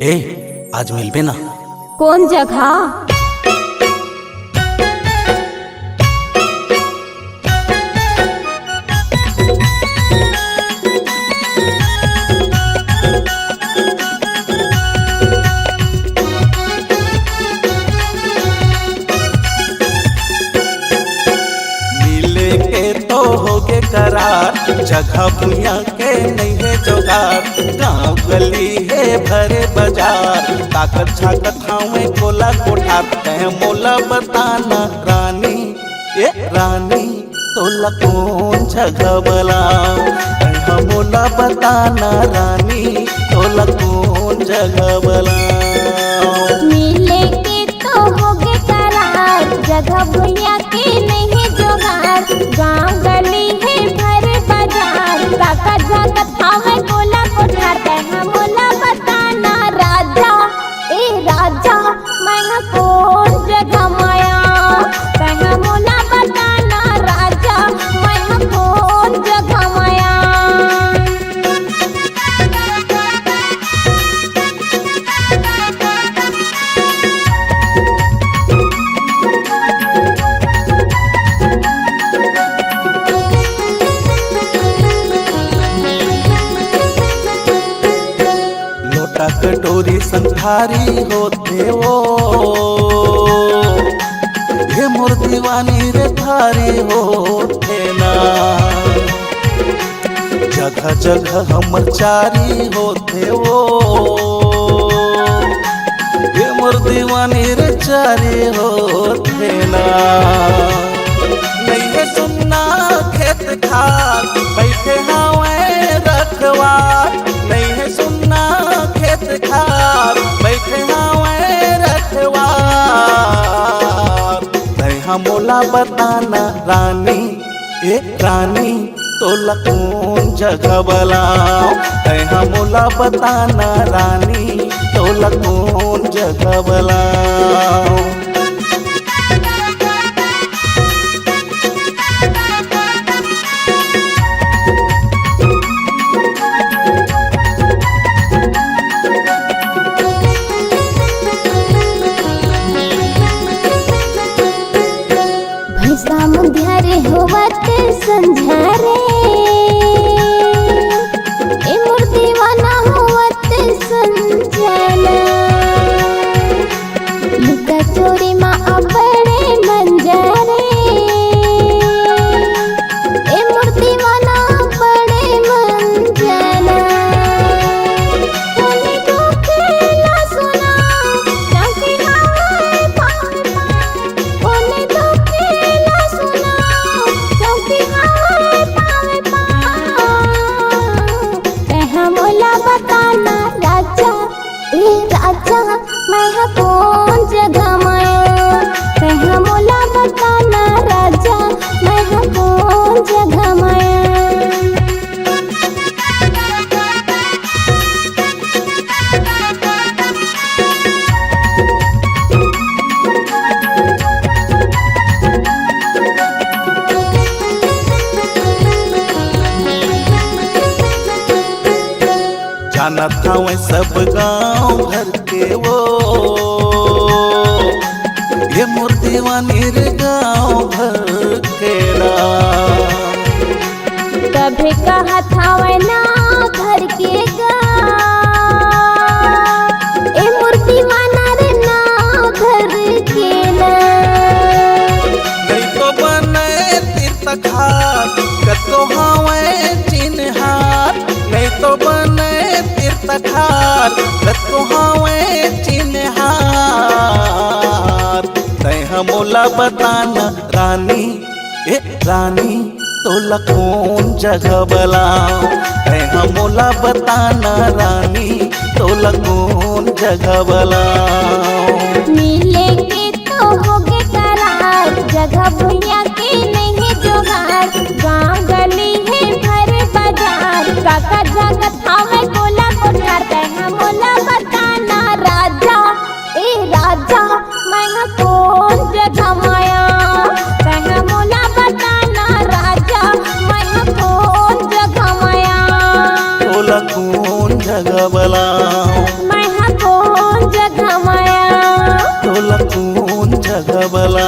ए आज मिलबे ना। कौन जगह? मिले के तो होगे करार, जगह भुइया के नहीं है जोगार। गाँव गली है भरे बाजार, ताकत झाकत हावे कोला कोठार। कह मोला बताना रानी, ए रानी तोला कौन जगह बलाओ। कह मोला बताना रानी, तोला कौन जगह बलाओ। मिले के तो होगे करार, जगह भुइया के नहीं जोगार। गाँव गली है भरे बाजार, ताकत झाकत हावे कोला कोठार। कह मोला बताना राजा, ए राजा मैं कौन जगह माया। कह मोला बताना राजा, मैं कौन जगह माया। लोटा कटोरी संथारी होते वो, ये मोर दीवानी रे थारी होते ना। जगह जगह हमर चारी होते वो, ये मोर दीवानी रे चारी होते ना। नहीं है सुनना खेत खार, बैठे हावे रखवार। नहीं है सुनना खेत खार, बैठे हावे रखवार। तैहा मोला बताना रानी, ए रानी तोला कौन जगह बलाओ। तैहा मोला बताना रानी, तोला कौन जगह बलाओ। समुद्र होवत संझारे, ए मोर दीवाना होवत संजना। लुका चोरी मा अपने मंजरे, ए मोर दीवाना अपने मंजना। कोने को खेला सुना, जाके हावे पावे पावे। कोने को खेला सुना, जाके हावे पावे पावे। कह मोला बताना राजा, ए राजा मैं कौन जगह माया। कह मोला बताना राजा, मैं कौन जगह माया। जाना था वह सब गांव भर के वो, ये मोर दीवानी रे गांव भर के ना। कभी कहा था वह ना घर के गाँव, ए मोर दीवाना रे ना घर के ना। नहीं तो बने तीर्थ घाट, कतो हावे चिन्हार। नहीं तो बने तीर्थ घाट, कतो हावे चिन्हार। तैहा मोला बताना रानी, ए रानी तोला कौन जगह बलाओ। तैहा मोला बताना रानी, तोला कौन जगह बलाओ। मिले के तो होगे करार, जगह भुइया के नहीं जोगार। गाँव गली है भरे बाजार, काका जगत हावे कोला कोठार। कह मोला बताना राजा, ए राजा मैं कौन जगह माया। कह मोला बताना राजा, मैं कौन जगह माया। तोला कौन जगह बलाओ। जगह बला